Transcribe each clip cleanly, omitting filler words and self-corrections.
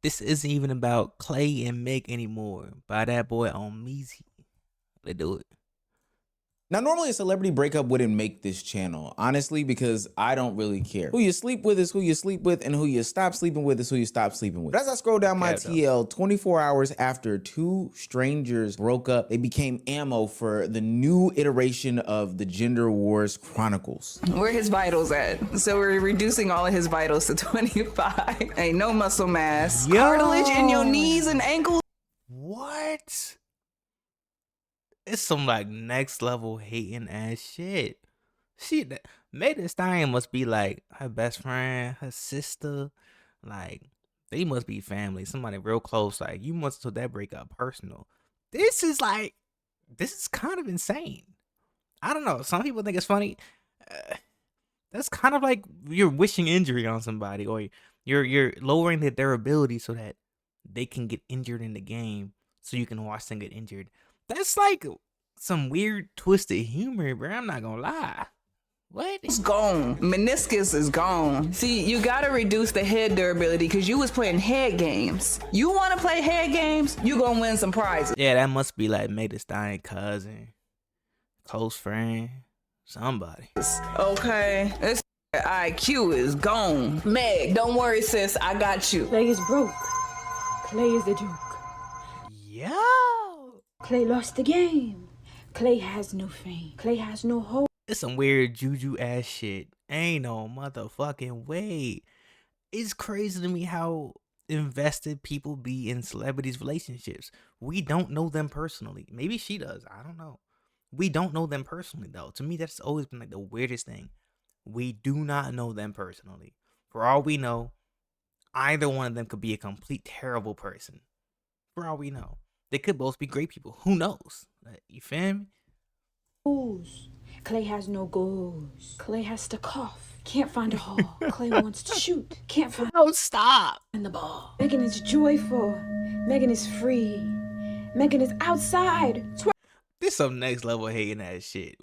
This isn't even about Klay and Meg anymore. By that boy on Meezy. Let's do it. Now, normally a celebrity breakup wouldn't make this channel, honestly, because I don't really care. Who you sleep with is who you sleep with, and who you stop sleeping with is who you stop sleeping with. But as I scroll down my TL, 24 hours after two strangers broke up, they became ammo for the new iteration of the Gender Wars Chronicles. Where his vitals at? So we're reducing all of his vitals to 25. Ain't no muscle mass. Yo. Cartilage in your knees and ankles. What? It's some like next level hating ass shit. Meg Thee Stallion must be like her best friend, her sister. Like they must be family, somebody real close. Like you must have that breakup personal. This is kind of insane. I don't know. Some people think it's funny. That's kind of like you're wishing injury on somebody, or you're lowering their durability so that they can get injured in the game, so you can watch them get injured. That's like some weird twisted humor, bro. I'm not gonna lie. What? It's gone. Meniscus is gone. See, you gotta reduce the head durability because you was playing head games. You wanna play head games, you gonna win some prizes. Yeah, that must be like Meg Thee Stallion cousin, close friend, somebody. Okay, this IQ is gone. Meg, don't worry, sis. I got you. Klay is broke. Klay is a joke. Yo! Klay lost the game. Klay has no fame. Klay has no hope. It's some weird juju ass shit. Ain't no motherfucking way. It's crazy to me how invested people be in celebrities' relationships. We don't know them personally. Maybe she does. I don't know. We don't know them personally, though. To me, that's always been like the weirdest thing. We do not know them personally. For all we know, either one of them could be a complete terrible person. For all we know. They could both be great people. Who knows? You feel me? Goals. Klay has no goals. Klay has to cough. Can't find a hole. Klay wants to shoot. Can't find Oh, stop. the ball. Megan is joyful. Megan is free. Megan is outside. This some next level hating ass shit.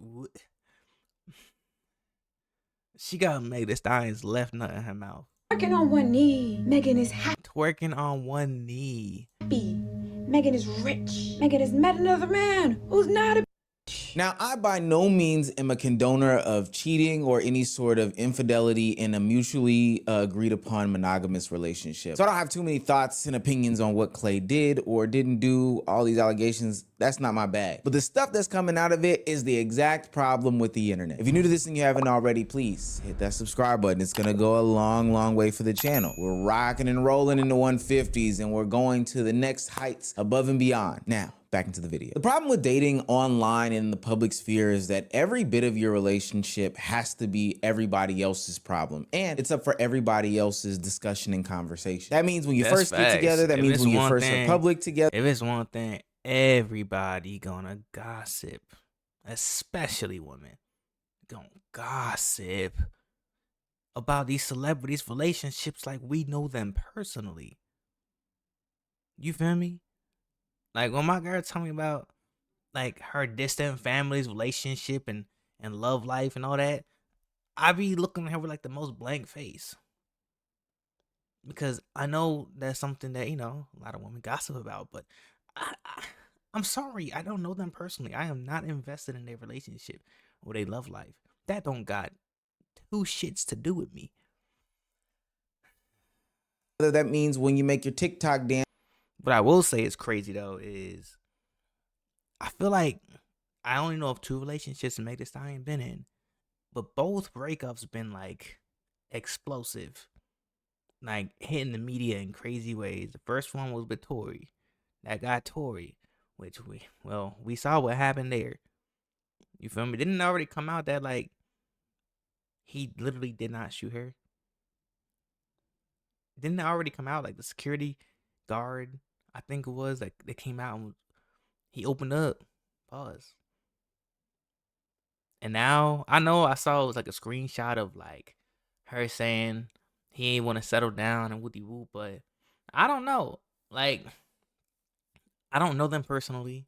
She got Meg Thee Stallion's left nut in her mouth. Twerking on one knee. Megan is Twerking on one knee. happy. Megan is rich. Megan has met another man who's not a Now, I by no means am a condoner of cheating or any sort of infidelity in a mutually agreed upon monogamous relationship. So I don't have too many thoughts and opinions on what Klay did or didn't do. All these allegations, that's not my bag. But the stuff that's coming out of it is the exact problem with the internet. If you're new to this and you haven't already, please hit that subscribe button. It's gonna go a long, long way for the channel. We're rocking and rolling in the 150s and we're going to the next heights above and beyond. Now, back into the video. The problem with dating online in the public sphere is that every bit of your relationship has to be everybody else's problem, and it's up for everybody else's discussion and conversation. That means when you first get together, that means when you first are public together. If it's one thing, everybody gonna gossip, especially women. Gonna gossip about these celebrities' relationships like we know them personally. You feel me? Like when my girl told me about like her distant family's relationship and love life and all that, I be looking at her with like the most blank face. Because I know that's something that, a lot of women gossip about, but I'm sorry, I don't know them personally. I am not invested in their relationship or their love life. That don't got two shits to do with me. That means when you make your TikTok dance. What I will say is crazy though is I feel like I only know of two relationships Meg Thee Stallion been in, but both breakups been like explosive, like hitting the media in crazy ways. The first one was with Tory, that guy Tory, which we saw what happened there. You feel me? Didn't it already come out that like he literally did not shoot her? Didn't it already come out like the security guard? I think it was like they came out and he opened up. Pause. And now I know I saw it was like a screenshot of like her saying he ain't want to settle down and woody whoop, but I don't know. Like I don't know them personally.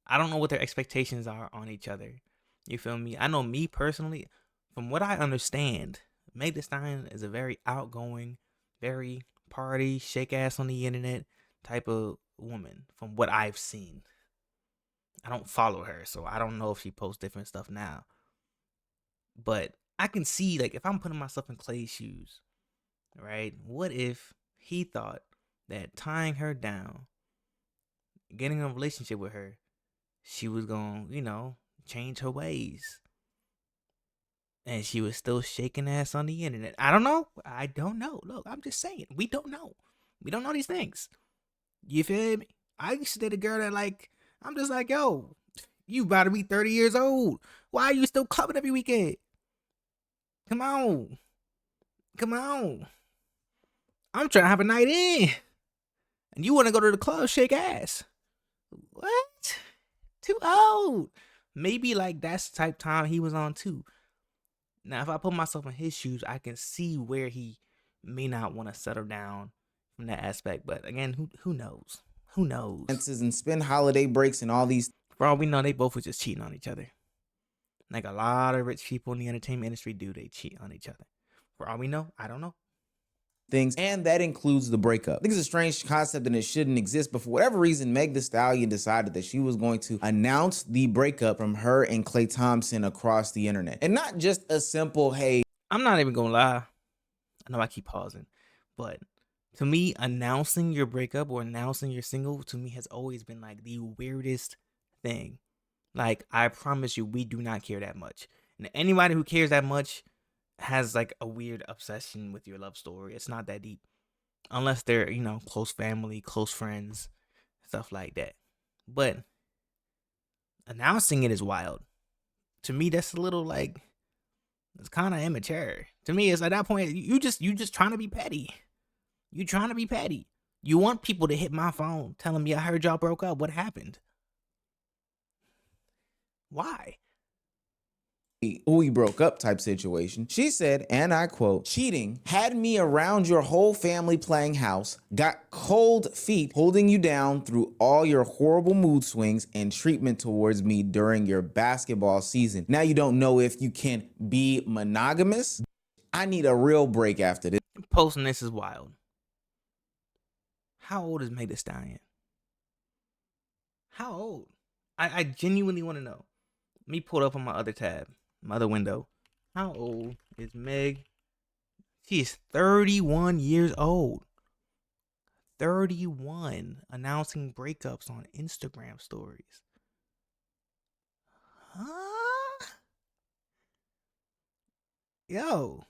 I don't know what their expectations are on each other. You feel me? I know me personally, from what I understand, Meg Thee Stallion is a very outgoing, very party, shake ass on the internet type of woman from what I've seen. I don't follow her, so I don't know if she posts different stuff now. But I can see, like, if I'm putting myself in Klay's shoes, right? What if he thought that tying her down, getting in a relationship with her, she was going to, change her ways. And she was still shaking ass on the internet. I don't know. Look, I'm just saying. We don't know. We don't know these things. You feel me? I used to date a girl that, like, I'm just like, yo, you about to be 30 years old. Why are you still clubbing every weekend? Come on. I'm trying to have a night in. And you want to go to the club, shake ass. What? Too old. Maybe, like, that's the type of time he was on, too. Now, if I put myself in his shoes, I can see where he may not want to settle down from that aspect. But again, who knows? Who knows? And spend holiday breaks and all these For all we know, they both were just cheating on each other. Like a lot of rich people in the entertainment industry do, they cheat on each other. For all we know, I don't know. things, and that includes the breakup. I think it's a strange concept and it shouldn't exist, but for whatever reason, Meg Thee Stallion decided that she was going to announce the breakup from her and Klay Thompson across the internet. And not just a simple, hey. I'm not even gonna lie. I know I keep pausing, but to me, announcing your breakup or announcing your single, to me, has always been like the weirdest thing. Like, I promise you, we do not care that much. And anybody who cares that much has like a weird obsession with your love story. It's not that deep. Unless they're, close family, close friends, stuff like that. But announcing it is wild. To me, that's a little like, it's kind of immature. To me, it's at that point, you just trying to be petty. You trying to be petty. You want people to hit my phone, telling me I heard y'all broke up. What happened? Why? We broke up type situation. She said, and I quote, cheating had me around your whole family playing house, got cold feet holding you down through all your horrible mood swings and treatment towards me during your basketball season. Now you don't know if you can be monogamous. I need a real break after this. Posting this is wild. How old is Meg Thee Stallion? How old? I genuinely want to know. Let me pull it up on my other tab. My other window. How old is Meg? She is 31 years old. 31. Announcing breakups on Instagram stories. Huh? Yo.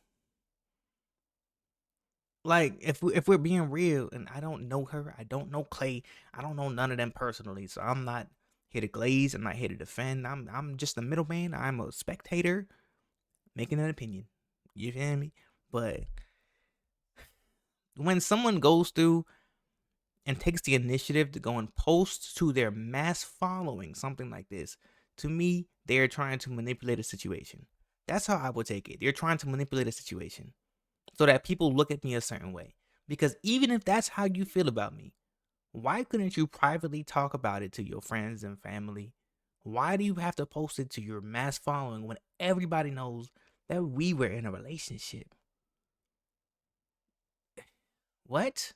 Like, if we're being real, and I don't know her, I don't know Klay, I don't know none of them personally, so I'm not here to glaze, I'm not here to defend. I'm just a middleman. I'm a spectator making an opinion. You feel me? But when someone goes through and takes the initiative to go and post to their mass following something like this, to me, they're trying to manipulate a situation. That's how I would take it. They're trying to manipulate a situation so that people look at me a certain way. Because even if that's how you feel about me, why couldn't you privately talk about it to your friends and family? Why do you have to post it to your mass following when everybody knows that we were in a relationship? What?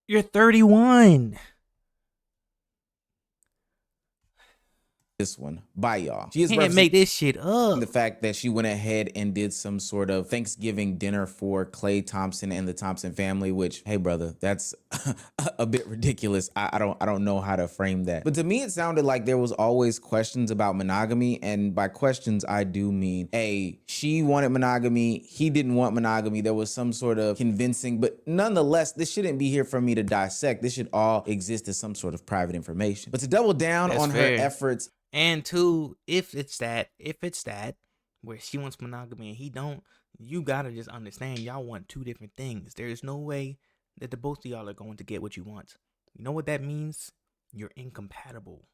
You're 31. This one by y'all. She is Can't make this shit up. The fact that she went ahead and did some sort of Thanksgiving dinner for Klay Thompson and the Thompson family, which, hey brother, that's a bit ridiculous. I don't know how to frame that. But to me, it sounded like there was always questions about monogamy. And by questions, I do mean, A, she wanted monogamy. He didn't want monogamy. There was some sort of convincing, but nonetheless, this shouldn't be here for me to dissect. This should all exist as some sort of private information. But to double down on her efforts. And two, if it's that where she wants monogamy and he don't, you gotta just understand y'all want two different things. There's no way that the both of y'all are going to get what you want. You know what that means? You're incompatible.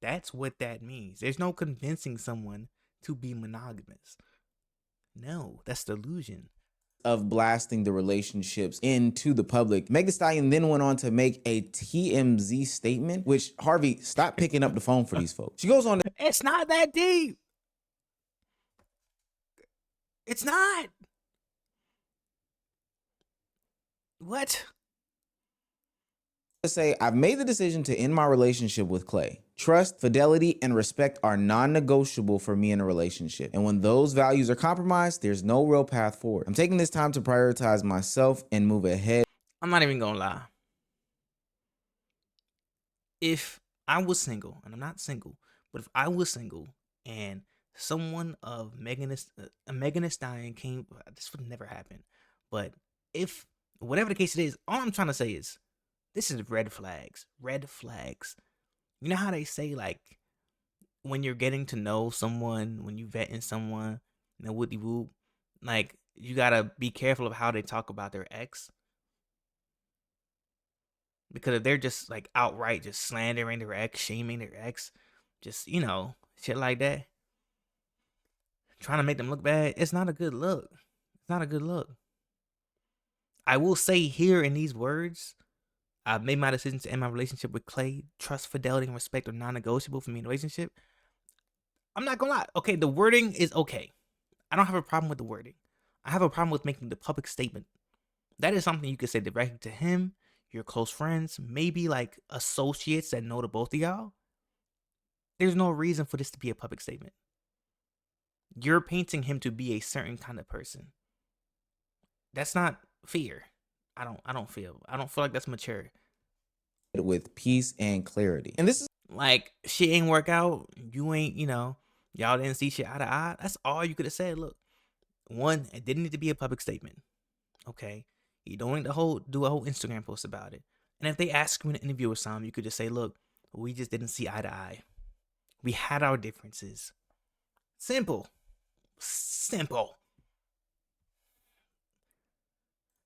That's what that means. There's no convincing someone to be monogamous. No, that's delusion. Of blasting the relationships into the public. Meg Thee Stallion then went on to make a TMZ statement, which, Harvey, stop picking up the phone for these folks. She goes on to, it's not that deep. It's not. What? To say, I've made the decision to end my relationship with Klay. Trust, fidelity, and respect are non-negotiable for me in a relationship. And when those values are compromised, there's no real path forward. I'm taking this time to prioritize myself and move ahead. I'm not even gonna lie. If I was single, and I'm not single, but if I was single and someone of Megan Thee Stallion came, this would never happen. But if whatever the case it is, all I'm trying to say is, this is red flags. Red flags. You know how they say, like, when you're getting to know someone, when you vetting someone, you know, woody whoop, like, you gotta be careful of how they talk about their ex. Because if they're just, like, outright just slandering their ex, shaming their ex, just, you know, shit like that, trying to make them look bad, it's not a good look. It's not a good look. I will say here in these words, I've made my decision to end my relationship with Klay. Trust, fidelity, and respect are non-negotiable for me in a relationship. I'm not gonna lie. Okay, the wording is okay. I don't have a problem with the wording. I have a problem with making the public statement. That is something you could say directly to him, your close friends, maybe like associates that know the both of y'all. There's no reason for this to be a public statement. You're painting him to be a certain kind of person. That's not fair. I don't feel like that's mature. With peace and clarity. And this is like, shit ain't work out. You ain't, you know, y'all didn't see shit eye to eye. That's all you could have said. Look, one, it didn't need to be a public statement. Okay. You don't need to do a whole Instagram post about it. And if they ask you in an interview or something, you could just say, look, we just didn't see eye to eye. We had our differences. Simple. Simple.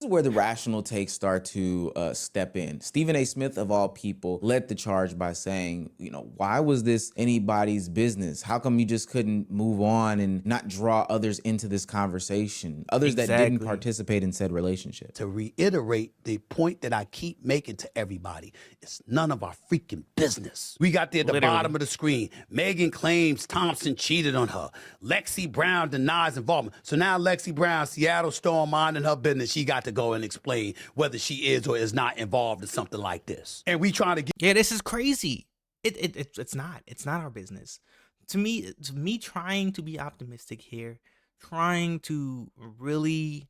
This is where the rational takes start to step in. Stephen A. Smith, of all people, led the charge by saying, you know, why was this anybody's business? How come you just couldn't move on and not draw others into this conversation? Others that didn't participate in said relationship. To reiterate the point that I keep making to everybody, it's none of our freaking business. We got there at the bottom of the screen. Megan claims Thompson cheated on her. Lexi Brown denies involvement. So now Lexi Brown, Seattle Storm, minding her business, she got to go and explain whether she is or is not involved in something like this. And we trying to get... Yeah, this is crazy. It's not. It's not our business. To me trying to be optimistic here, trying to really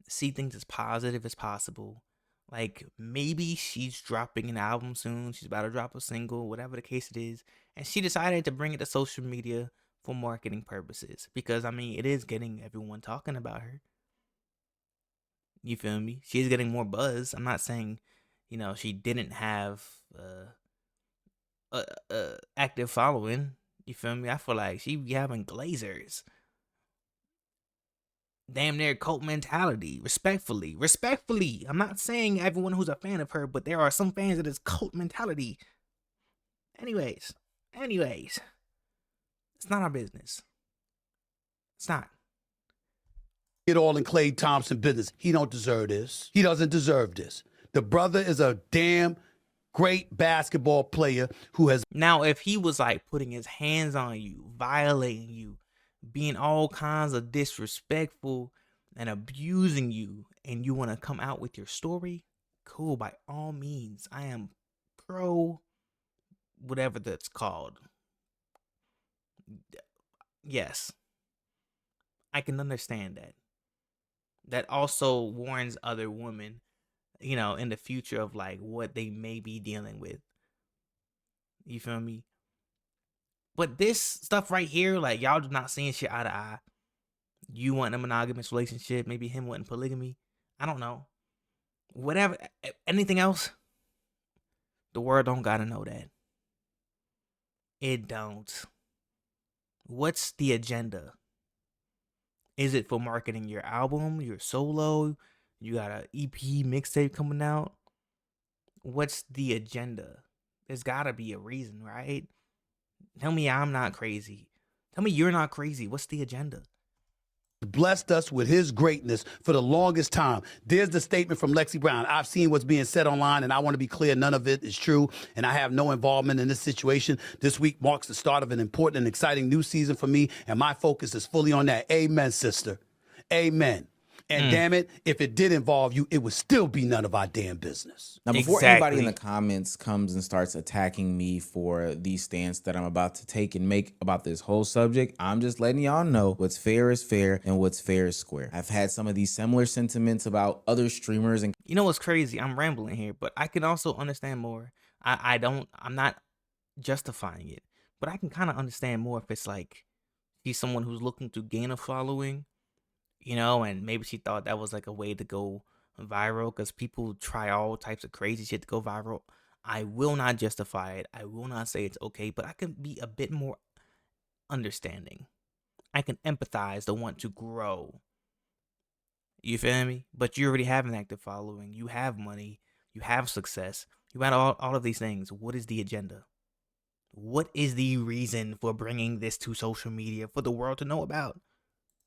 see things as positive as possible. Like, maybe she's dropping an album soon. She's about to drop a single, whatever the case it is. And she decided to bring it to social media for marketing purposes. Because, I mean, it is getting everyone talking about her. You feel me? She's getting more buzz. I'm not saying, you know, she didn't have active following. You feel me? I feel like she be having glazers. Damn near cult mentality. Respectfully. I'm not saying everyone who's a fan of her, but there are some fans that is cult mentality. Anyways. It's not our business. It's not. It all in Klay Thompson business. He don't deserve this. He doesn't deserve this. The brother is a damn great basketball player who has... Now, if he was like putting his hands on you, violating you, being all kinds of disrespectful and abusing you, and you want to come out with your story, cool, by all means. I am pro whatever that's called. Yes. I can understand that. That also warns other women, you know, in the future of like what they may be dealing with. You feel me? But this stuff right here, like, y'all not seeing shit eye to eye. You want a monogamous relationship, maybe him wanting polygamy. I don't know. Whatever. Anything else? The world don't gotta know that. It don't. What's the agenda? Is it for marketing your album, your solo? You got an EP mixtape coming out? What's the agenda? There's gotta be a reason, right? Tell me I'm not crazy. Tell me you're not crazy. What's the agenda? Blessed us with his greatness for the longest time. There's the statement from Lexi Brown. I've seen what's being said online, and I want to be clear, none of it is true, and I have no involvement in this situation. This week marks the start of an important and exciting new season for me, and my focus is fully on that. Amen, sister. Amen. And damn it, if it did involve you, it would still be none of our damn business. Now, before anybody in the Exactly. comments comes and starts attacking me for the stance that I'm about to take and make about this whole subject, I'm just letting y'all know what's fair is fair and what's fair is square. I've had some of these similar sentiments about other streamers and You know what's crazy? I'm rambling here, but I can also understand more. I'm not justifying it, but I can kind of understand more if it's like she's someone who's looking to gain a following, and maybe she thought that was like a way to go viral because people try all types of crazy shit to go viral. I will not justify it. I will not say it's okay, but I can be a bit more understanding. I can empathize to want to grow. You feel me? But you already have an active following. You have money. You have success. You had all of these things. What is the agenda? What is the reason for bringing this to social media for the world to know about?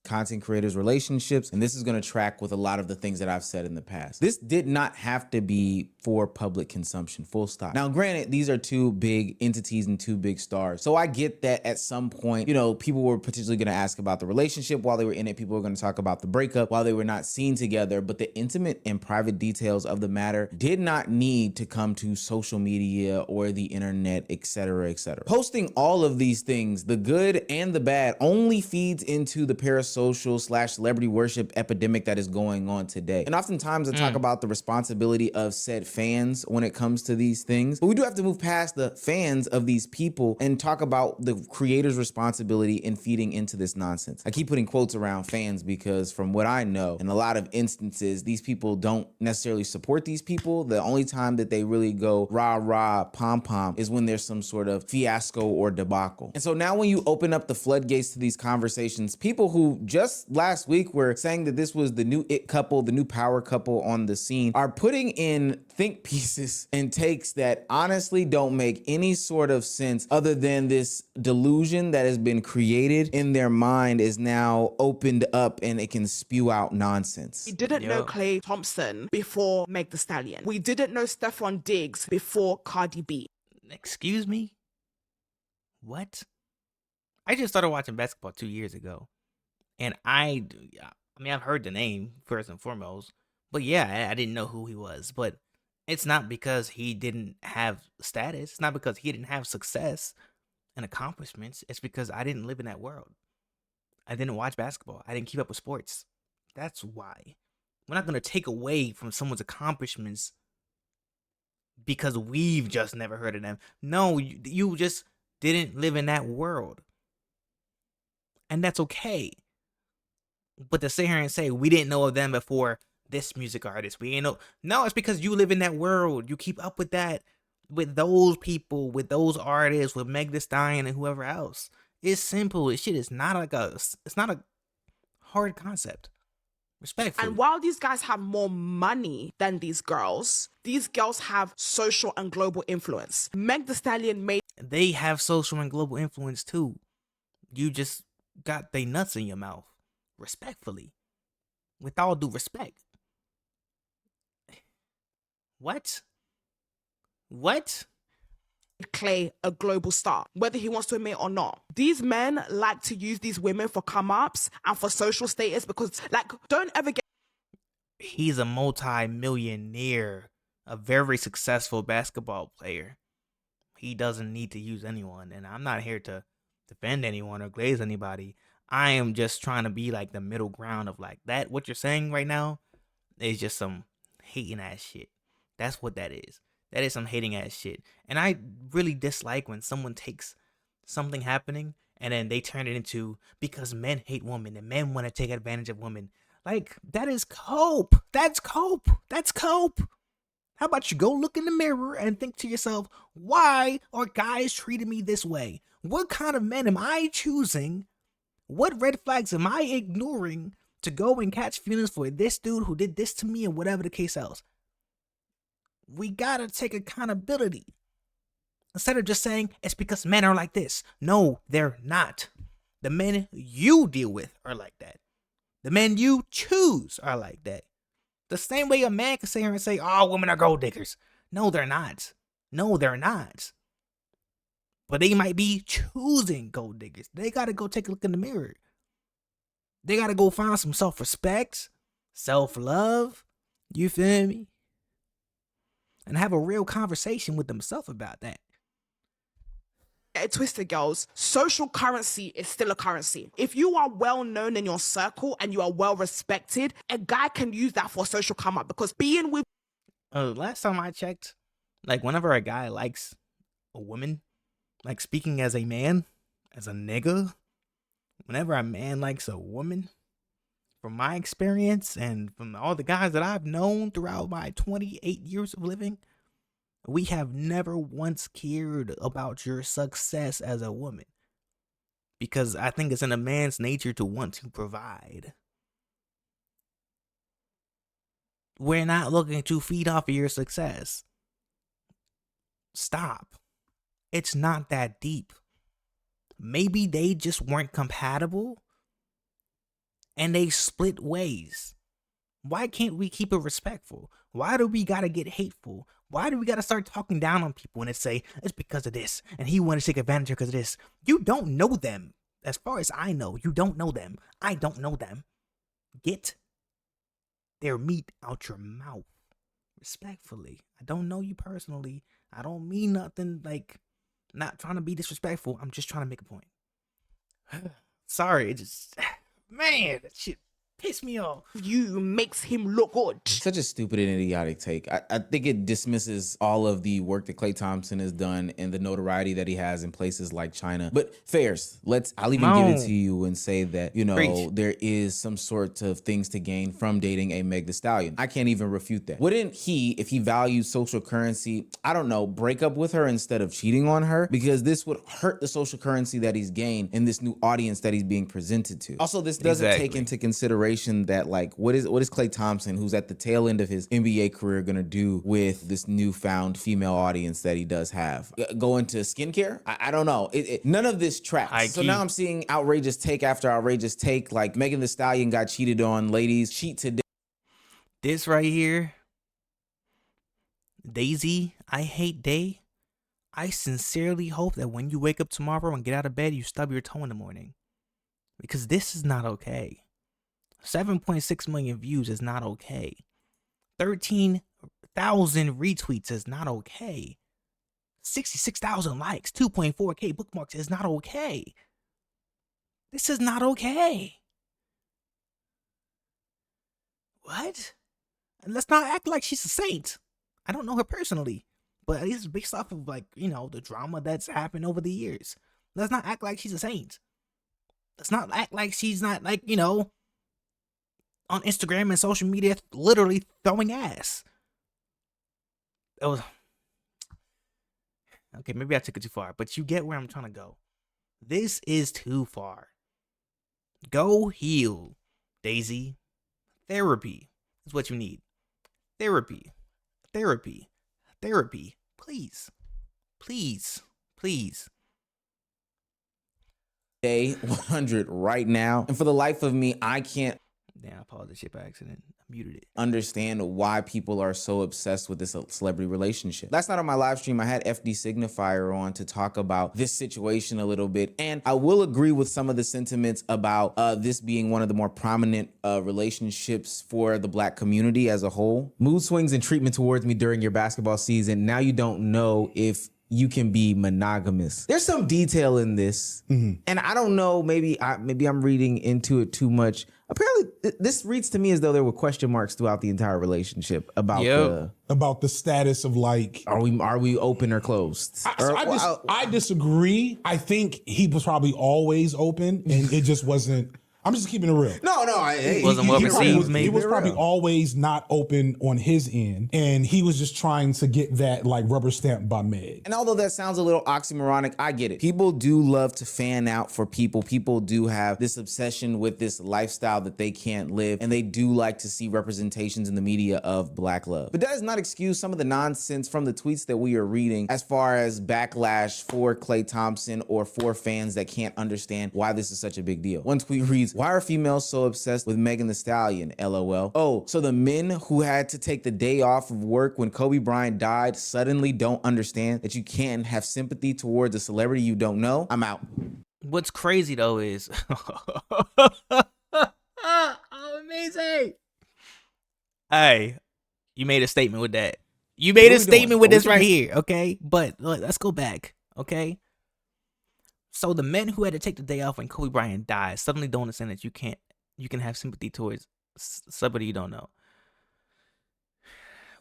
content creators' relationships, and this is going to track with a lot of the things that I've said in the past. This did not have to be for public consumption, full stop. Now, granted, these are two big entities and two big stars, so I get that at some point, people were potentially going to ask about the relationship while they were in it. People were going to talk about the breakup while they were not seen together, but the intimate and private details of the matter did not need to come to social media or the internet, etc., etc. Posting all of these things, the good and the bad, only feeds into the parasocial / celebrity worship epidemic that is going on today. And oftentimes I talk about the responsibility of said fans when it comes to these things, but we do have to move past the fans of these people and talk about the creator's responsibility in feeding into this nonsense. I keep putting quotes around fans because from what I know, in a lot of instances, these people don't necessarily support these people. The only time that they really go rah rah pom pom is when there's some sort of fiasco or debacle. And so now when you open up the floodgates to these conversations, people who just last week were saying that this was the new it couple, the new power couple on the scene, are putting in think pieces and takes that honestly don't make any sort of sense other than this delusion that has been created in their mind is now opened up and it can spew out nonsense. We didn't know Klay Thompson before Meg the Stallion. We didn't know Stephon Diggs before Cardi B. Excuse me? What? I just started watching basketball 2 years ago. And I've heard the name first and foremost. But yeah, I didn't know who he was. But it's not because he didn't have status. It's not because he didn't have success and accomplishments. It's because I didn't live in that world. I didn't watch basketball. I didn't keep up with sports. That's why. We're not going to take away from someone's accomplishments because we've just never heard of them. No, you just didn't live in that world. And that's okay. But to sit here and say we didn't know of them before this music artist, we ain't know. No, it's because you live in that world. You keep up with that, with those people, with those artists, with Meg Thee Stallion and whoever else. It's simple. This shit is not it's not a hard concept. Respectfully. And while these guys have more money than these girls have social and global influence. Meg Thee Stallion made... They have social and global influence too. You just got they nuts in your mouth. Respectfully. With all due respect. What? Klay a global star, whether he wants to admit or not. These men like to use these women for come-ups and for social status because, don't ever get... He's a multi-millionaire, a very successful basketball player. He doesn't need to use anyone, and I'm not here to defend anyone or glaze anybody. I am just trying to be like the middle ground of like that. What you're saying right now is just some hating ass shit. That's what that is. That is some hating ass shit. And I really dislike when someone takes something happening and then they turn it into because men hate women and men want to take advantage of women. Like, that is cope. That's cope. That's cope. How about you go look in the mirror and think to yourself, why are guys treating me this way? What kind of men am I choosing? What red flags am I ignoring to go and catch feelings for this dude who did this to me and whatever the case else? We gotta take accountability. Instead of just saying, it's because men are like this. No, they're not. The men you deal with are like that. The men you choose are like that. The same way a man can sit here and say, oh, women are gold diggers. No, they're not. No, they're not. But they might be choosing gold diggers. They gotta go take a look in the mirror. They gotta go find some self-respect. self-love, you feel me? And have a real conversation with themselves about that. Get it twisted, girls. Social currency is still a currency. If you are well known in your circle and you are well respected, a guy can use that for social come up, because being with Last time I checked, like whenever a guy likes a woman, like speaking as a man, as a nigga, whenever a man likes a woman, from my experience and from all the guys that I've known throughout my 28 years of living, we have never once cared about your success as a woman. Because I think it's in a man's nature to want to provide. We're not looking to feed off of your success. Stop. It's not that deep. Maybe they just weren't compatible and they split ways. Why can't we keep it respectful? Why do we gotta get hateful? Why do we gotta start talking down on people and say it's because of this and he wanted to take advantage because of this? You don't know them. As far as I know, you don't know them. I don't know them. Get their meat out your mouth. Respectfully. I don't know you personally. I don't mean nothing, like, not trying to be disrespectful. I'm just trying to make a point. Sorry, it just, man, that shit pissed me off. you makes him look good. Such a stupid and idiotic take. I think it dismisses all of the work that Klay Thompson has done and the notoriety that he has in places like China. But fairs, I'll even give it to you and say that, you know, Preach. there is some sort of things to gain from dating a Meg the Stallion. I can't even refute that. Wouldn't he, if he values social currency, I don't know, break up with her instead of cheating on her? Because this would hurt the social currency that he's gained in this new audience that he's being presented to. Also, this doesn't take into consideration that, like, what is Klay Thompson, who's at the tail end of his NBA career, gonna do with this newfound female audience that he does have? Go into skincare? I don't know. None of this tracks. So now I'm seeing outrageous take after outrageous take. Like, Megan Thee Stallion got cheated on. Ladies, cheat today. This right here, Daisy, I hate day. I sincerely hope that when you wake up tomorrow and get out of bed, you stub your toe in the morning. Because this is not okay. 7.6 million views is not okay. 13,000 retweets is not okay. 66,000 likes, 2.4K bookmarks is not okay. This is not okay. What? And let's not act like she's a saint. I don't know her personally, but at least based off of, like, you know, the drama that's happened over the years. Let's not act like she's a saint. Let's not act like she's not, like, you know, on Instagram and social media literally throwing ass. That was... Okay, maybe I took it too far, but you get where I'm trying to go. This is too far. Go heal, Daisy. Therapy is what you need. Therapy. Therapy. Therapy. Please. Please. Please. Day 100 right now. And for the life of me, I can't Damn, I paused the shit by accident. I muted it. understand why people are so obsessed with this celebrity relationship. Last night on my live stream, I had FD Signifier on to talk about this situation a little bit. And I will agree with some of the sentiments about this being one of the more prominent relationships for the Black community as a whole. Mood swings and treatment towards me during your basketball season. Now you don't know if you can be monogamous. There's some detail in this, and I don't know, maybe I'm reading into it too much. Apparently, this reads to me as though there were question marks throughout the entire relationship about the status of, like, are we open or closed? I disagree. I think he was probably always open, and it just wasn't. I'm just keeping it real. No, it wasn't well received. He was probably always not open on his end, and he was just trying to get that, like, rubber stamp by Meg. And although that sounds a little oxymoronic, I get it. People do love to fan out for people. People do have this obsession with this lifestyle that they can't live, and they do like to see representations in the media of Black love. But that does not excuse some of the nonsense from the tweets that we are reading as far as backlash for Klay Thompson or for fans that can't understand why this is such a big deal. One tweet reads, "Why are females so obsessed with Megan Thee Stallion? LOL. Oh, so the men who had to take the day off of work when Kobe Bryant died suddenly don't understand that you can't have sympathy towards a celebrity you don't know? I'm out." What's crazy though is, oh, amazing. Hey, you made a statement with that. You made a statement with this right here, okay? But look, let's go back, okay? So the men who had to take the day off when Kobe Bryant died suddenly don't understand that you can have sympathy towards somebody you don't know.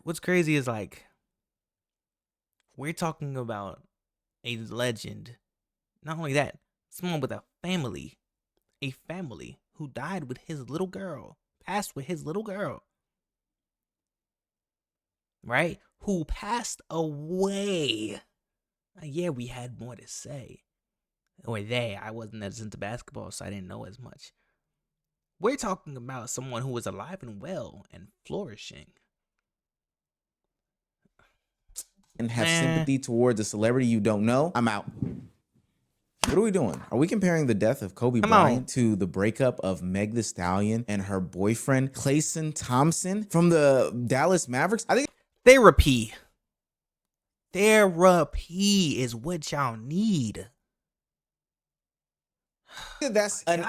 What's crazy is like we're talking about a legend. Not only that, someone with a family who died with his little girl, passed with his little girl, right? Who passed away. Yeah, we had more to say. Or I wasn't as into basketball, so I didn't know as much. We're talking about someone who was alive and well and flourishing. And have sympathy towards a celebrity you don't know. I'm out. What are we doing? Are we comparing the death of Kobe Bryant to the breakup of Meg the Stallion and her boyfriend, Klay Thompson from the Dallas Mavericks? I think therapy. Therapy is what y'all need. That's an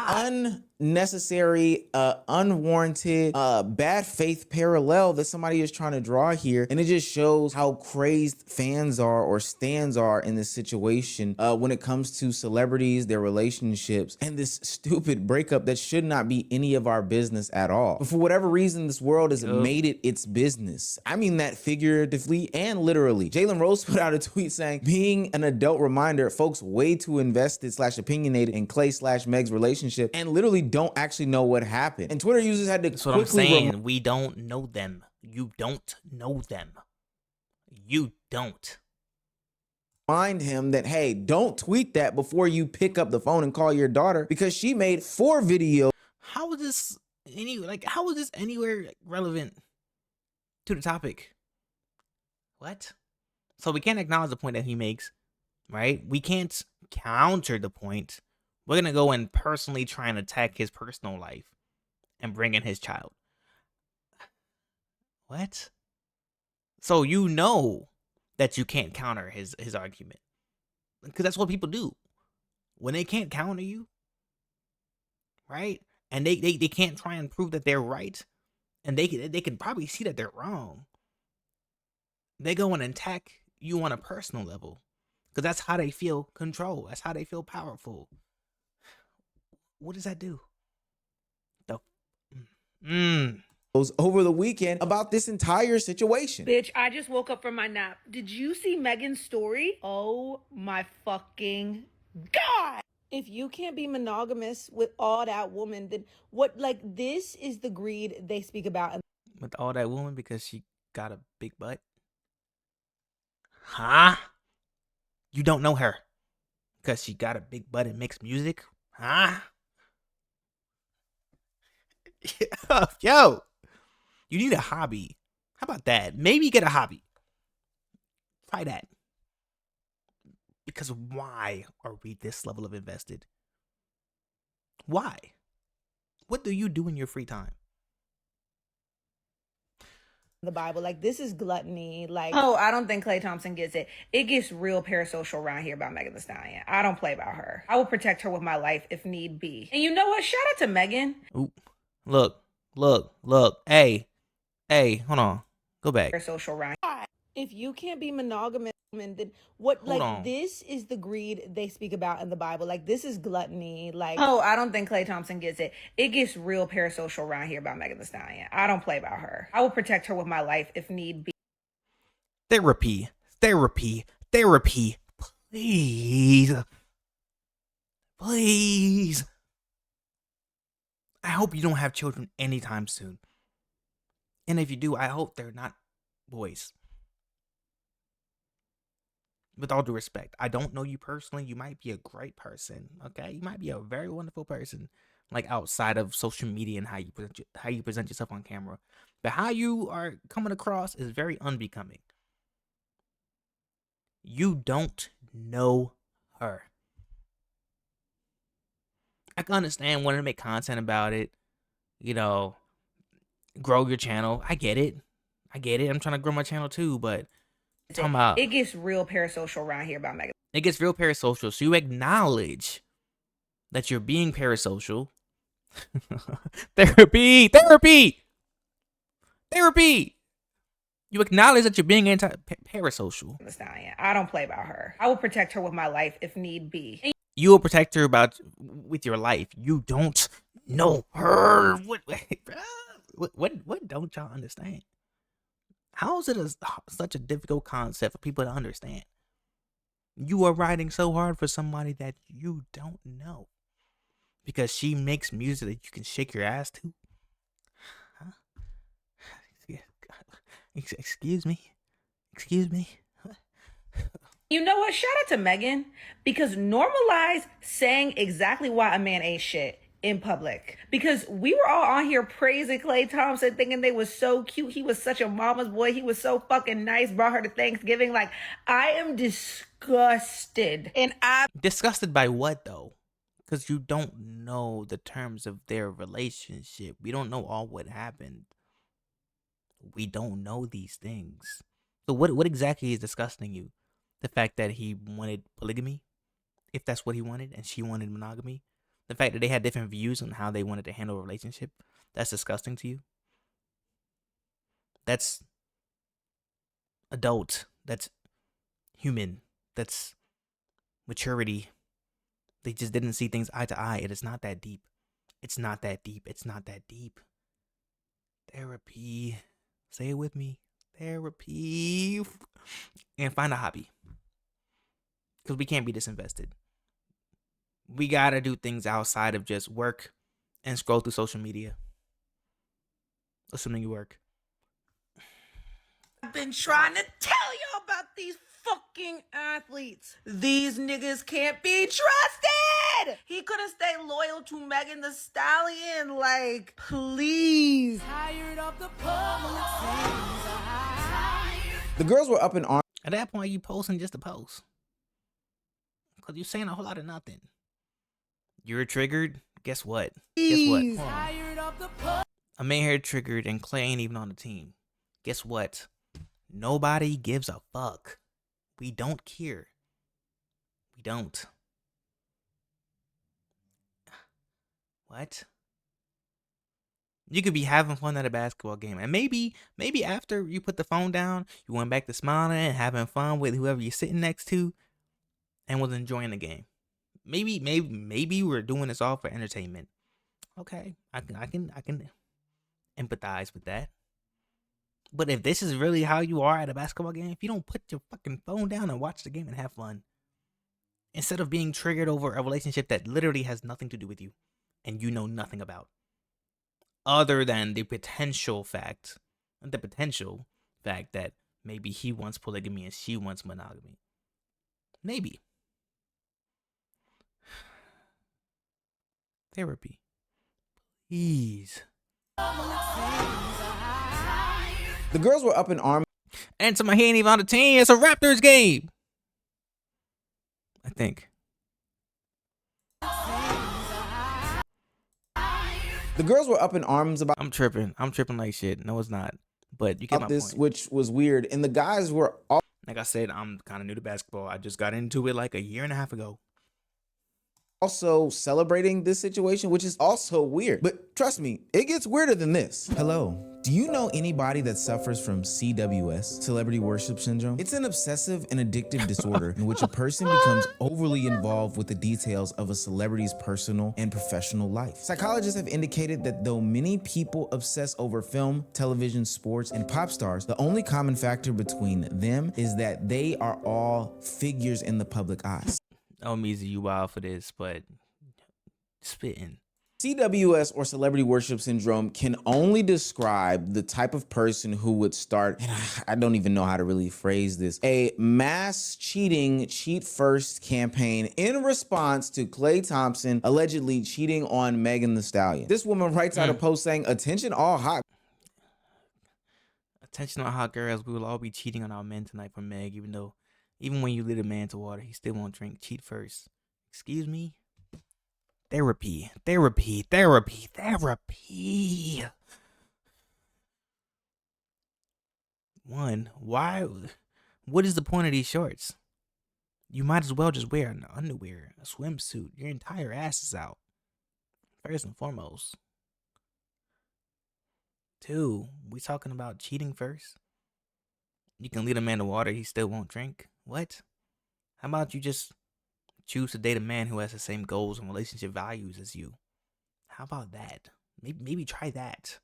unnecessary, unwarranted, bad faith parallel that somebody is trying to draw here. And it just shows how crazed fans are or stans are in this situation when it comes to celebrities, their relationships, and this stupid breakup that should not be any of our business at all. But for whatever reason, this world has made it its business. I mean that figuratively and literally. Jalen Rose put out a tweet saying, being an adult reminder, folks way too invested / opinionated in Klay / Meg's relationship and literally don't actually know what happened. And Twitter users had to That's what I'm saying. We don't know them. You don't know them. You don't. Remind him that, hey, don't tweet that before you pick up the phone and call your daughter because she made 4 videos. How is this anywhere relevant to the topic? What? So we can't acknowledge the point that he makes, right? We can't counter the point. We're going to go and personally try and attack his personal life and bring in his child. What? So you know that you can't counter his argument. Because that's what people do. When they can't counter you, right? And they can't try and prove that they're right. And they can probably see that they're wrong. They go and attack you on a personal level. Because that's how they feel control. That's how they feel powerful. What does that do? Over the weekend about this entire situation. Bitch, I just woke up from my nap. Did you see Megan's story? Oh my fucking God. If you can't be monogamous with all that woman, then what, like, this is the greed they speak about. With all that woman because she got a big butt? Huh? You don't know her because she got a big butt and makes music? Huh? Yo, you need a hobby. How about that? Maybe get a hobby. Try that. Because why are we this level of invested? Why? What do you do in your free time? The Bible, like, this is gluttony. Like, Oh, I don't think Klay Thompson gets it. It gets real parasocial around here about Megan Thee Stallion. I don't play about her. I will protect her with my life if need be. And you know what? Shout out to Megan. Ooh, look. Hey, hold on. Go back. Parasocial around. if you can't be monogamous, then what? Hold like on. this is the greed they speak about in the Bible. Like this is gluttony. Like Oh, I don't think Klay Thompson gets it. It gets real parasocial around here about Megan Thee Stallion. I don't play about her. I will protect her with my life if need be. Therapy. Please. I hope you don't have children anytime soon. And if you do, I hope they're not boys. With all due respect, I don't know you personally. You might be a great person, okay? You might be a very wonderful person, like outside of social media and how you present yourself on camera. But how you are coming across is very unbecoming. You don't know her. I can understand wanting to make content about it, you know, grow your channel. I get it. I'm trying to grow my channel too, but talking about It gets real parasocial around here about Megan. it gets real parasocial. So you acknowledge that you're being parasocial. Therapy. Therapy. You acknowledge that you're being parasocial. The Stallion. I don't play about her. I will protect her with my life if need be. You will protect her with your life. You don't know her. What don't y'all understand? How is it such a difficult concept for people to understand? You are writing so hard for somebody that you don't know because she makes music that you can shake your ass to. Huh? Excuse me. You know what? Shout out to Megan, because normalize saying exactly why a man ain't shit in public. Because we were all on here praising Klay Thompson, thinking they was so cute. He was such a mama's boy. He was so fucking nice. Brought her to Thanksgiving. Like, I am disgusted. And disgusted by what though? Because you don't know the terms of their relationship. We don't know all what happened. We don't know these things. So what exactly is disgusting you? The fact that he wanted polygamy, if that's what he wanted, and she wanted monogamy. The fact that they had different views on how they wanted to handle a relationship, that's disgusting to you. That's adult. That's human. That's maturity. They just didn't see things eye to eye. It is not that deep. It's not that deep. It's not that deep. Therapy. Say it with me. Therapy. And find a hobby. Because we can't be disinvested. We gotta do things outside of just work and scroll through social media. Assuming you work. I've been trying to tell y'all about these fucking athletes. These niggas can't be trusted. He could have stayed loyal to Megan Thee Stallion. Like, please. The girls were up in arms. At that point, you posting just to post. Because you're saying a whole lot of nothing. You're triggered? Guess what? Guess what? A man here triggered and Klay ain't even on the team. Guess what? Nobody gives a fuck. We don't care. We don't. What? You could be having fun at a basketball game. And maybe after you put the phone down, you went back to smiling and having fun with whoever you're sitting next to and was enjoying the game. Maybe we're doing this all for entertainment. Okay, I can empathize with that. But if this is really how you are at a basketball game, if you don't put your fucking phone down and watch the game and have fun, instead of being triggered over a relationship that literally has nothing to do with you and you know nothing about, other than the potential fact that maybe he wants polygamy and she wants monogamy. Maybe. Therapy. Please. The girls were up in arms. And somebody he ain't even on the team. It's a Raptors game. I think. The girls were up in arms about. I'm tripping like shit. No, it's not. But you get my this, point. which was weird. And the guys were all. Like I said, I'm kind of new to basketball. I just got into it like a year and a half ago. Also celebrating this situation, which is also weird. But trust me, it gets weirder than this. Hello. Do you know anybody that suffers from CWS, celebrity worship syndrome? It's an obsessive and addictive disorder in which a person becomes overly involved with the details of a celebrity's personal and professional life. Psychologists have indicated that though many people obsess over film, television, sports, and pop stars, the only common factor between them is that they are all figures in the public eye. Oh, Meezy, you wild for this, but spitting. CWS, or celebrity worship syndrome, can only describe the type of person who would start, and I don't even know how to really phrase this, a mass cheating, cheat first campaign in response to Klay Thompson allegedly cheating on Megan Thee Stallion. This woman writes out a post saying, "Attention all hot girls, we will all be cheating on our men tonight for Meg, even when you lead a man to water, he still won't drink. Cheat first." Excuse me? Therapy. One, why? What is the point of these shorts? You might as well just wear an underwear, a swimsuit. Your entire ass is out. First and foremost. Two, we talking about cheating first? You can lead a man to water, he still won't drink. What? How about you just choose to date a man who has the same goals and relationship values as you? How about that? Maybe try that.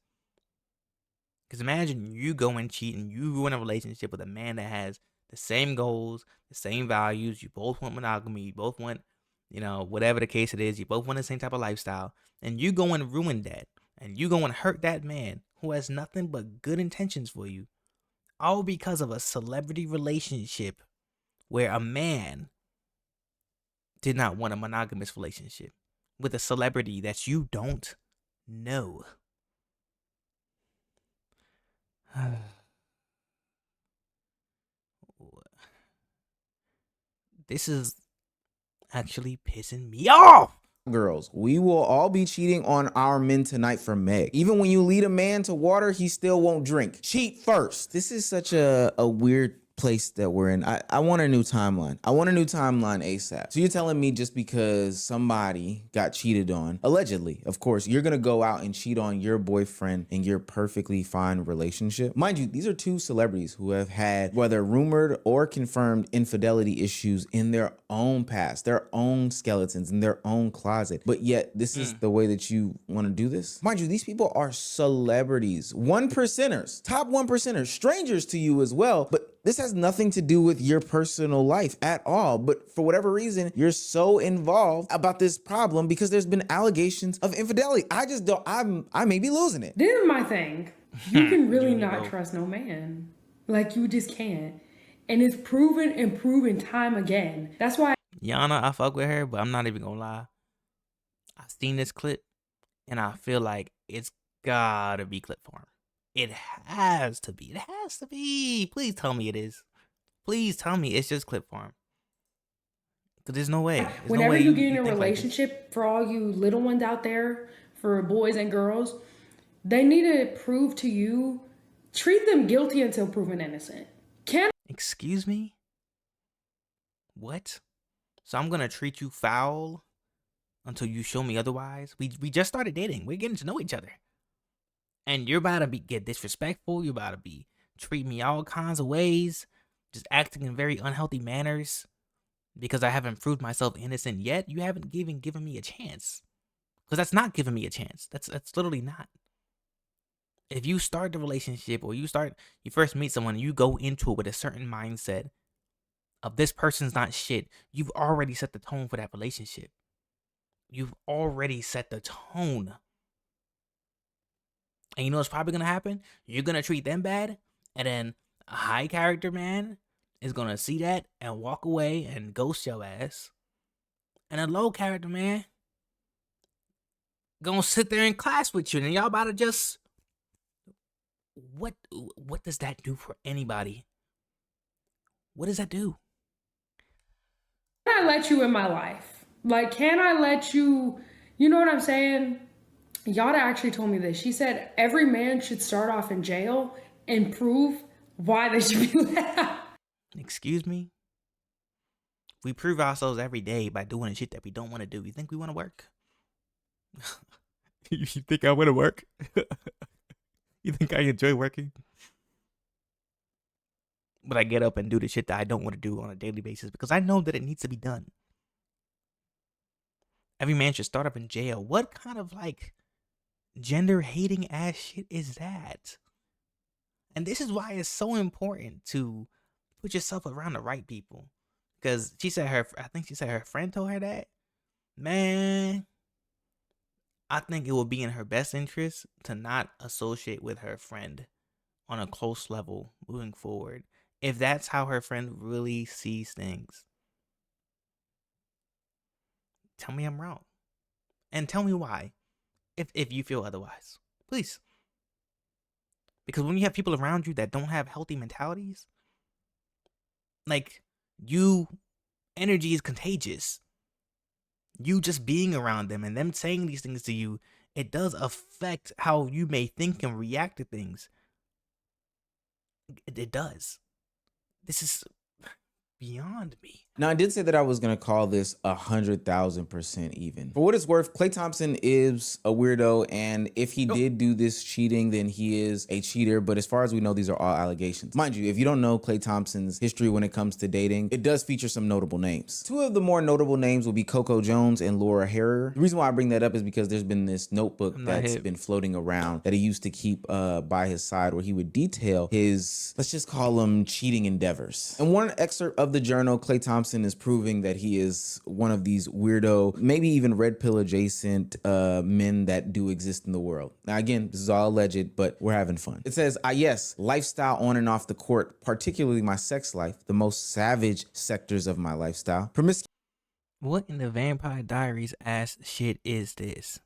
Because imagine you go and cheat and you ruin a relationship with a man that has the same goals, the same values. You both want monogamy. You both want, whatever the case it is. You both want the same type of lifestyle. And you go and ruin that. And you go and hurt that man who has nothing but good intentions for you. All because of a celebrity relationship where a man did not want a monogamous relationship with a celebrity that you don't know. This is actually pissing me off. Girls, we will all be cheating on our men tonight for Meg. Even when you lead a man to water, he still won't drink. Cheat first. This is such a weird place that we're in. I want a new timeline. I want a new timeline ASAP. So you're telling me just because somebody got cheated on, allegedly, of course, you're gonna go out and cheat on your boyfriend in your perfectly fine relationship? Mind you, these are two celebrities who have had whether rumored or confirmed infidelity issues in their own past, their own skeletons in their own closet. But yet this is the way that you want to do this? Mind you, these people are celebrities, 1%ers, top 1%ers, strangers to you as well. But this has nothing to do with your personal life at all. But for whatever reason, you're so involved about this problem because there's been allegations of infidelity. I just don't, I may be losing it. This is my thing. You can really not trust no man. Like, you just can't. And it's proven and proven time again. That's why. Yana, I fuck with her, but I'm not even gonna lie. I've seen this clip, and I feel like it's gotta be clip form. It has to be. It has to be. Please tell me it is. Please tell me it's just clip form. Because there's no way. Whenever you get in a relationship, for all you little ones out there, for boys and girls, they need to prove to you, treat them guilty until proven innocent. Excuse me? What? So I'm gonna treat you foul until you show me otherwise? We just started dating. We're getting to know each other. And you're about to get disrespectful. You're about to be treating me all kinds of ways. Just acting in very unhealthy manners. Because I haven't proved myself innocent yet. You haven't even given me a chance. Because that's not giving me a chance. That's literally not. If you start the relationship or you first meet someone and you go into it with a certain mindset of this person's not shit, you've already set the tone for that relationship. You've already set the tone. And you know what's probably going to happen? You're going to treat them bad, and then a high character man is going to see that and walk away and ghost your ass. And a low character man going to sit there in class with you, and y'all about to just... What does that do for anybody? What does that do? Can I let you in my life? Like, can I let you... You know what I'm saying? Yada actually told me this. She said every man should start off in jail and prove why they should be let out. Excuse me? We prove ourselves every day by doing the shit that we don't want to do. You think we want to work? You think I want to work? You think I enjoy working? But I get up and do the shit that I don't want to do on a daily basis because I know that it needs to be done. Every man should start up in jail. What kind of gender hating ass shit is that? And this is why it's so important to put yourself around the right people. Because I think she said her friend told her that. Man, I think it would be in her best interest to not associate with her friend on a close level moving forward. If that's how her friend really sees things. Tell me I'm wrong. And tell me why. If you feel otherwise. Please. Because when you have people around you that don't have healthy mentalities, energy is contagious. You just being around them and them saying these things to you, it does affect how you may think and react to things. It does. This is beyond me. Now, I did say that I was going to call this 100,000% even. For what it's worth, Klay Thompson is a weirdo, and if he did do this cheating, then he is a cheater. But as far as we know, these are all allegations. Mind you, if you don't know Klay Thompson's history when it comes to dating, it does feature some notable names. Two of the more notable names will be Coco Jones and Laura Harrer. The reason why I bring that up is because there's been this notebook that's been floating around that he used to keep by his side, where he would detail his, let's just call them cheating endeavors. In one excerpt of the journal, Klay Thompson is proving that he is one of these weirdo, maybe even red pill adjacent men that do exist in the world. Now, again, this is all alleged, but we're having fun. It says, yes, lifestyle on and off the court, particularly my sex life, the most savage sectors of my lifestyle. What in the Vampire Diaries ass shit is this?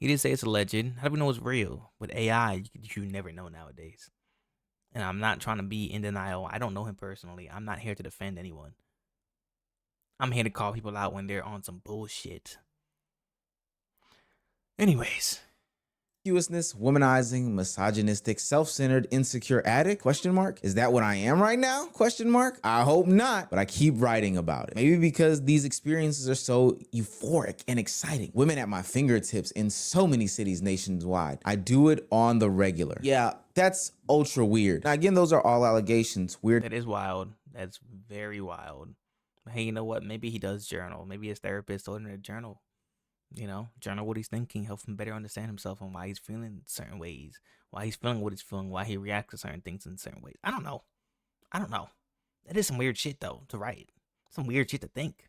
He did say it's alleged. How do we know it's real? With AI, you never know nowadays. And I'm not trying to be in denial. I don't know him personally. I'm not here to defend anyone. I'm here to call people out when they're on some bullshit. Anyways. Promiscuousness, womanizing, misogynistic, self-centered, insecure addict? Question mark. Is that what I am right now? Question mark. I hope not, but I keep writing about it. Maybe because these experiences are so euphoric and exciting. Women at my fingertips in so many cities nationwide. I do it on the regular. Yeah, that's ultra weird. Now, again, those are all allegations. Weird. That is wild. That's very wild. But hey, you know what? Maybe he does journal. Maybe his therapist told him to journal. You know, journal what he's thinking, help him better understand himself and why he's feeling certain ways, why he's feeling what he's feeling, why he reacts to certain things in certain ways. I don't know. That is some weird shit, though, to write. Some weird shit to think.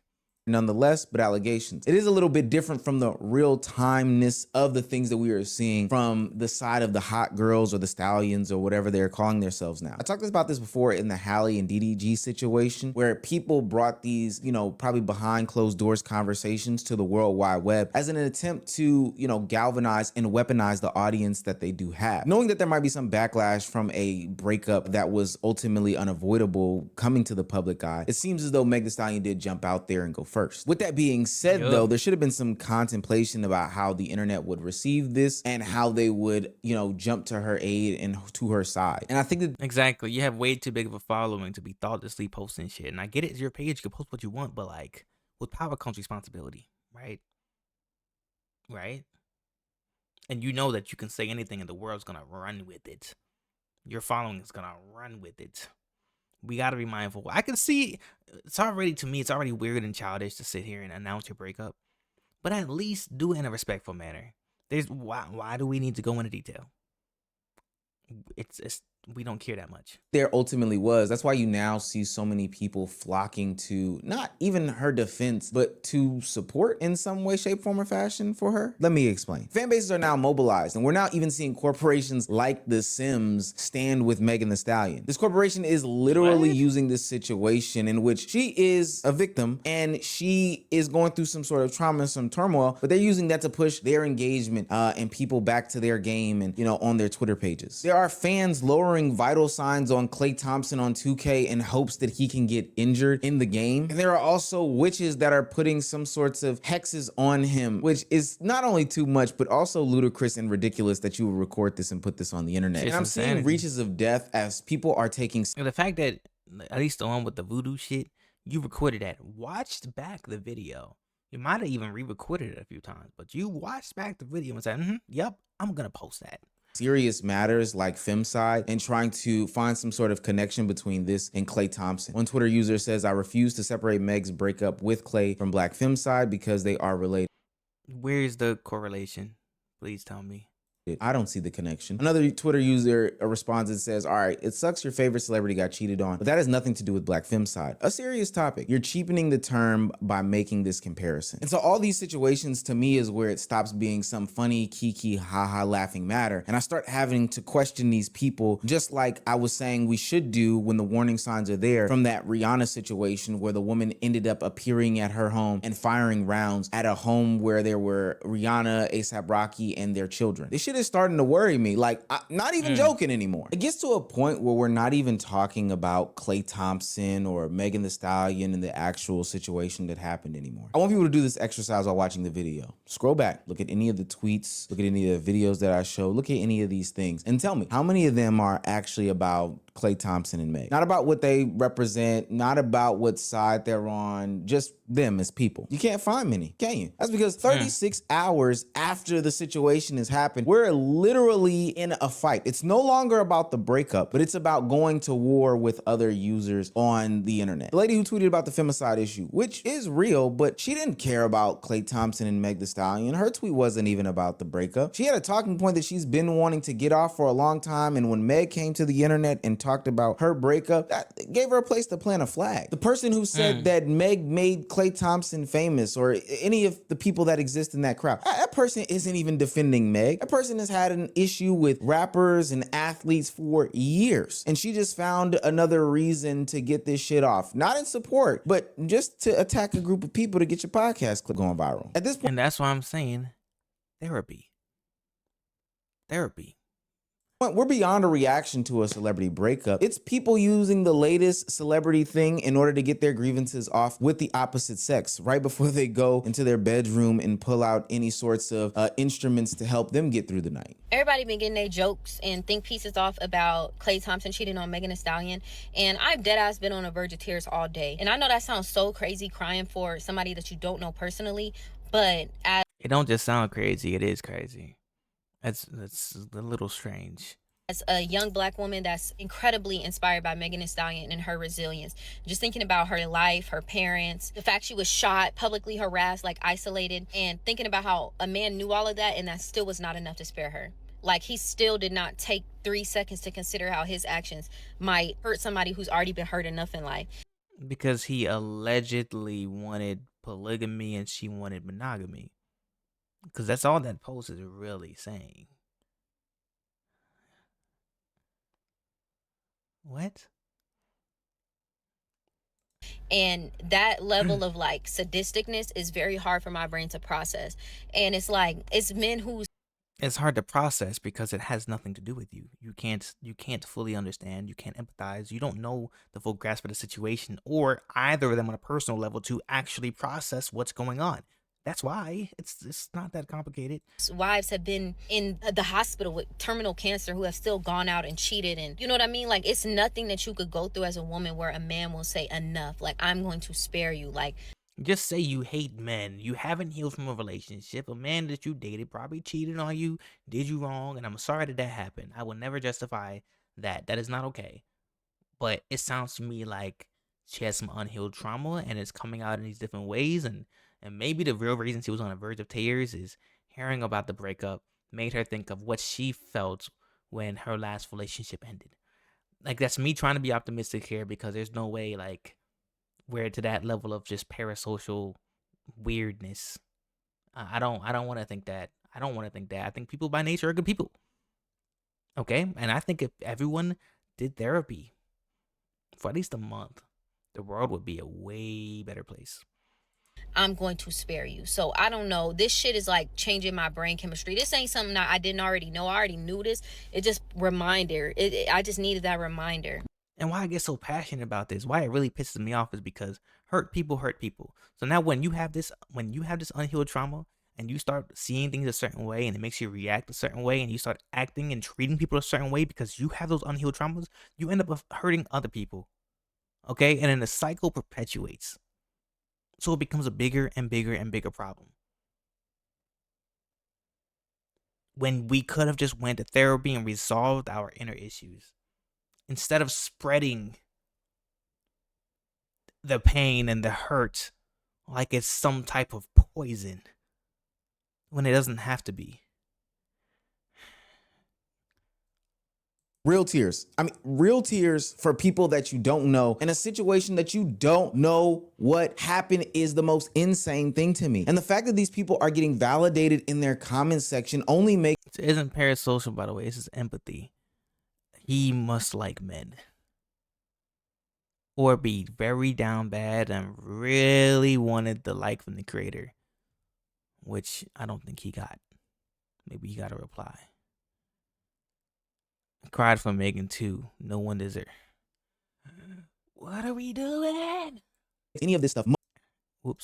Nonetheless, but allegations. It is a little bit different from the real-timeness of the things that we are seeing from the side of the hot girls or the stallions or whatever they're calling themselves now. I talked about this before in the Halle and DDG situation, where people brought these, probably behind closed doors conversations to the World Wide Web as an attempt to, galvanize and weaponize the audience that they do have. Knowing that there might be some backlash from a breakup that was ultimately unavoidable coming to the public eye, it seems as though Meg Thee Stallion did jump out there and go first. With that being said, though, there should have been some contemplation about how the internet would receive this and how they would, jump to her aid and to her side. And I think that exactly, you have way too big of a following to be thoughtlessly posting shit. And I get it, it's your page, you can post what you want, but like, with power comes responsibility, right? Right? And you know that you can say anything and the world's gonna run with it. Your following is gonna run with it. We got to be mindful. I can see it's already weird and childish to sit here and announce your breakup, but at least do it in a respectful manner. Why do we need to go into detail? It's we don't care that much. There ultimately was. That's why you now see so many people flocking to not even her defense, but to support in some way, shape, form, or fashion for her. Let me explain. Fan bases are now mobilized, and we're now even seeing corporations like The Sims stand with Megan Thee Stallion. This corporation is literally using this situation in which she is a victim and she is going through some sort of trauma and some turmoil, but they're using that to push their engagement and people back to their game and, on their Twitter pages. There are fans lowering vital signs on Klay Thompson on 2K in hopes that he can get injured in the game. And there are also witches that are putting some sorts of hexes on him, which is not only too much, but also ludicrous and ridiculous that you would record this and put this on the internet. And I'm seeing reaches of death as people are taking... And the fact that, at least the one with the voodoo shit, you recorded that, watched back the video. You might have even re-recorded it a few times, but you watched back the video and said, yep, I'm gonna post that. Serious matters like femicide and trying to find some sort of connection between this and Klay Thompson. One Twitter user says, I refuse to separate Meg's breakup with Klay from black femicide because they are related. Where's the correlation? Please tell me. I don't see the connection. Another Twitter user responds and says, all right, it sucks your favorite celebrity got cheated on, but that has nothing to do with black femicide. A serious topic. You're cheapening the term by making this comparison. And so all these situations to me is where it stops being some funny, kiki, haha laughing matter. And I start having to question these people, just like I was saying we should do when the warning signs are there from that Rihanna situation where the woman ended up appearing at her home and firing rounds at a home where there were Rihanna, A$AP Rocky, and their children. This shit is starting to worry me. Like, not even joking anymore. It gets to a point where we're not even talking about Klay Thompson or Megan Thee Stallion and the actual situation that happened anymore. I want people to do this exercise while watching the video. Scroll back, look at any of the tweets, look at any of the videos that I show, look at any of these things, and tell me how many of them are actually about Klay Thompson and Meg. Not about what they represent, not about what side they're on, just them as people. You can't find many, can you? That's because 36 hours after the situation has happened, we're literally in a fight. It's no longer about the breakup, but it's about going to war with other users on the internet. The lady who tweeted about the femicide issue, which is real, but she didn't care about Klay Thompson and Meg Thee Stallion. Her tweet wasn't even about the breakup. She had a talking point that she's been wanting to get off for a long time, and when Meg came to the internet and talked about her breakup, that gave her a place to plant a flag. The person who said that Meg made Klay Thompson famous, or any of the people that exist in that crowd, that person isn't even defending Meg. That person has had an issue with rappers and athletes for years, and she just found another reason to get this shit off. Not in support, but just to attack a group of people to get your podcast clip going viral. At this point, And that's why I'm saying therapy. we're beyond a reaction to a celebrity breakup. It's people using the latest celebrity thing in order to get their grievances off with the opposite sex right before they go into their bedroom and pull out any sorts of instruments to help them get through the night. Everybody been getting their jokes and think pieces off about Klay Thompson cheating on Megan Thee Stallion, and I've deadass been on the verge of tears all day. And I know that sounds so crazy, crying for somebody that you don't know personally, but It don't just sound crazy, it is crazy. That's a little strange. as a young Black woman that's incredibly inspired by Megan Thee Stallion and her resilience, just thinking about her life, her parents, the fact she was shot, publicly harassed, like isolated, and thinking about how a man knew all of that and that still was not enough to spare her. Like, he still did not take 3 seconds to consider how his actions might hurt somebody who's already been hurt enough in life. Because he allegedly wanted polygamy and she wanted monogamy. Because that's all that post is really saying. What? And that level of like sadisticness is very hard for my brain to process. And it's like, it's men who It's hard to process because it has nothing to do with you. You can't fully understand. You can't empathize. You don't know the full grasp of the situation, or either of them on a personal level to actually process what's going on. That's why it's not that complicated. wives have been in the hospital with terminal cancer who have still gone out and cheated, and you know what I mean? Like, it's nothing that you could go through as a woman where a man will say enough, like, I'm going to spare you. Like, Just say you hate men. You haven't healed from a relationship. A man that you dated probably cheated on you, did you wrong, and I'm sorry that happened. I will never justify that. That is not okay. But it sounds to me like she has some unhealed trauma and it's coming out in these different ways, and maybe the real reason she was on the verge of tears is hearing about the breakup made her think of what she felt when her last relationship ended. Like, that's me trying to be optimistic here, because there's no way, like, we're to that level of just parasocial weirdness. I don't want to think that. I think people by nature are good people. Okay? And I think if everyone did therapy for at least a month, the world would be a way better place. I'm going to spare you. So I don't know. This shit is like changing my brain chemistry. This ain't something that I didn't already know. I already knew this. It just reminder. I just needed that reminder. And why I get so passionate about this, why it really pisses me off, is because hurt people. So now when you have this unhealed trauma and you start seeing things a certain way and it makes you react a certain way and you start acting and treating people a certain way because you have those unhealed traumas, you end up hurting other people. Okay? And then the cycle perpetuates. So it becomes a bigger and bigger and bigger problem. When we could have just went to therapy and resolved our inner issues, instead of spreading the pain and the hurt like it's some type of poison when it doesn't have to be. Real tears. I mean, real tears for people that you don't know in a situation that you don't know what happened is the most insane thing to me. And the fact that these people are getting validated in their comment section only makes It isn't parasocial, by the way. This is empathy. He must like men. Or be very down bad and really wanted the like from the creator, which I don't think he got. Maybe he got a reply. I cried for Megan too. No one deserves. What are we doing? any of this stuff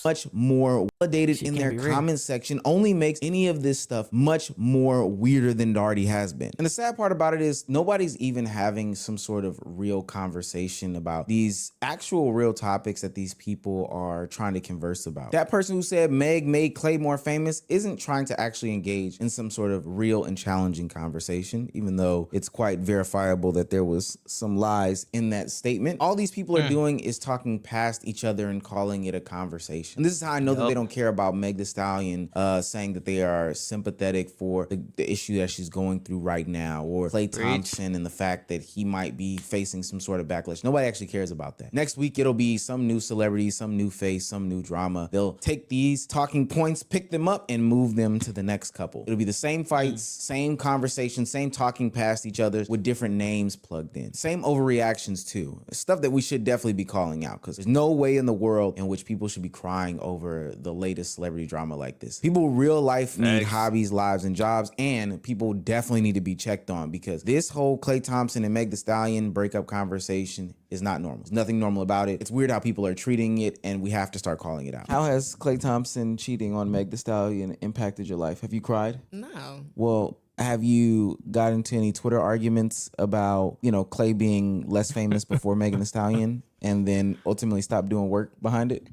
much more validated in their comment section only makes any of this stuff much more weirder than it already has been. And the sad part about it is nobody's even having some sort of real conversation about these actual real topics that these people are trying to converse about. That person who said Meg made Klay more famous isn't trying to actually engage in some sort of real and challenging conversation, even though it's quite verifiable that there was some lies in that statement. All these people are doing is talking past each other and calling it a conversation. And this is how I know that they don't care about Meg Thee Stallion saying that they are sympathetic for the issue that she's going through right now, or Klay Thompson and the fact that he might be facing some sort of backlash. Nobody actually cares about that. Next week, it'll be some new celebrity, some new face, some new drama. They'll take these talking points, pick them up, and move them to the next couple. It'll be the same fights, same conversations, same talking past each other with different names plugged in. Same overreactions too. Stuff that we should definitely be calling out, because there's no way in the world in which people should be crying over the latest celebrity drama like this. People real life need hobbies, lives, and jobs, and people definitely need to be checked on, because this whole Klay Thompson and Meg Thee Stallion breakup conversation is not normal. There's nothing normal about it. It's weird how people are treating it, and we have to start calling it out. How has Klay Thompson cheating on Meg Thee Stallion impacted your life? Have you cried? No. Well, have you got into any Twitter arguments about, Klay being less famous before Megan Thee Stallion and then ultimately stopped doing work behind it?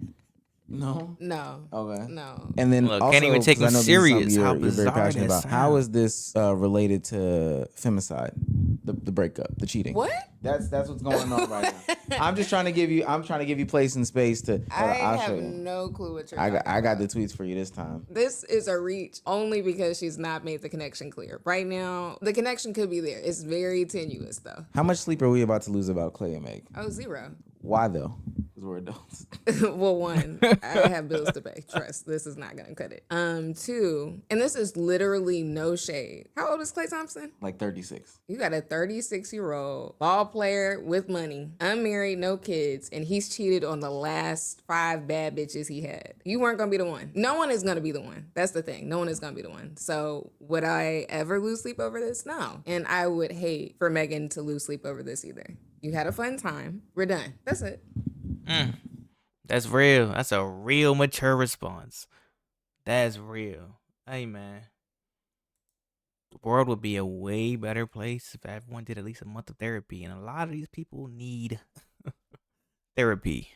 No. Okay. No. And then Look, also, can't even take 'cause I him know this is something serious. How you're very bizarre passionate that about. How sounds. is this related to femicide, the breakup, the cheating? What? That's what's going on right now. I'm trying to give you place and space to. I I'll show have you. no clue what you're I got the tweets for you this time. This is a reach only because she's not made the connection clear. Right now, the connection could be there. It's very tenuous though. How much sleep are we about to lose about Klay and Meg? Oh, 0. Why though? Because we're adults. Well, 1, I have bills to pay. Trust, this is not gonna cut it. 2, and this is literally no shade. How old is Klay Thompson? Like 36. You got a 36-year-old ball player with money, unmarried, no kids, and he's cheated on the last 5 bad bitches he had. You weren't gonna be the one. No one is gonna be the one. That's the thing. No one is gonna be the one. So would I ever lose sleep over this? No. And I would hate for Megan to lose sleep over this either. You had a fun time. We're done. That's it. That's real. That's a real mature response. That's real. Hey, man. The world would be a way better place if everyone did at least a month of therapy. And a lot of these people need therapy.